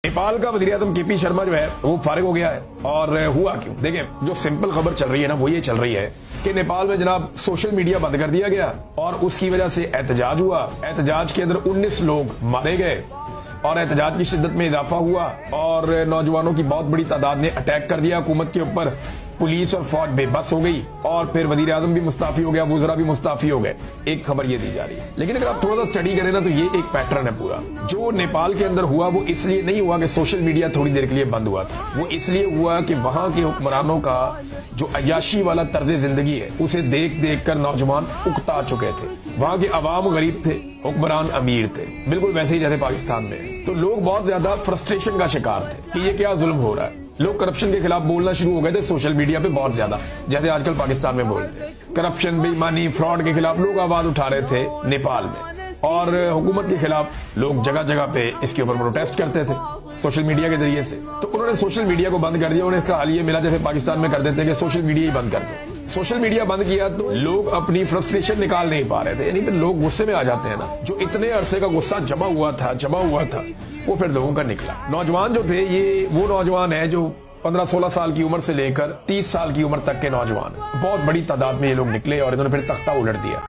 नेपाल का वज़ीर आज़म के पी शर्मा जो है वो फारिग हो गया है। और हुआ क्यों? देखें, जो सिंपल खबर चल रही है ना वो ये चल रही है कि नेपाल में जनाब सोशल मीडिया बंद कर दिया गया और उसकी वजह से एहतजाज हुआ। एहतजाज के अंदर 19 लोग मारे गए और एहतजाज की शिद्दत में इजाफा हुआ और नौजवानों की बहुत बड़ी तादाद ने अटैक कर दिया हुकूमत के ऊपर। पुलिस और फौज बेबस हो गई और फिर वज़ीर आज़म भी मुस्ताफी हो गया, वुज़रा भी मुस्ताफी हो गए। एक खबर ये दी जा रही है, लेकिन अगर आप थोड़ा सा स्टडी करें ना तो ये एक पैटर्न है पूरा। जो नेपाल के अंदर हुआ वो इसलिए नहीं हुआ कि सोशल मीडिया थोड़ी देर के लिए बंद हुआ था, वो इसलिए हुआ कि वहां के हुक्मरानों का जो अयाशी वाला तर्ज जिंदगी है उसे देख देख कर नौजवान उकता चुके थे। वहां के अवाम गरीब थे, हुक्मरान अमीर थे, बिल्कुल वैसे ही जैसे पाकिस्तान में। तो लोग बहुत ज्यादा फ्रस्ट्रेशन का शिकार थे कि ये क्या जुल्म हो रहा है। लोग करप्शन के खिलाफ बोलना शुरू हो गए थे सोशल मीडिया पे बहुत ज्यादा, जैसे आजकल पाकिस्तान में बोलते हैं। करप्शन, बेईमानी, फ्रॉड के खिलाफ लोग आवाज उठा रहे थे नेपाल में और हुकूमत के खिलाफ लोग जगह जगह पे इसके ऊपर प्रोटेस्ट करते थे सोशल मीडिया के जरिए से। तो उन्होंने सोशल मीडिया को बंद कर दिया। उन्हें इसका हाल ये मिला जैसे पाकिस्तान में कर देते हैं कि सोशल मीडिया ही बंद कर दो। सोशल मीडिया बंद किया तो लोग अपनी फ्रस्ट्रेशन निकाल नहीं पा रहे थे, यानी फिर लोग गुस्से में आ जाते हैं ना। जो इतने अरसे का गुस्सा जमा हुआ था वो फिर लोगों का निकला। नौजवान जो थे ये वो नौजवान है जो 15-16 साल की उम्र से लेकर 30 साल की उम्र तक के नौजवान, बहुत बड़ी तादाद में ये लोग निकले और इन्होंने फिर तख्ता उलट दिया।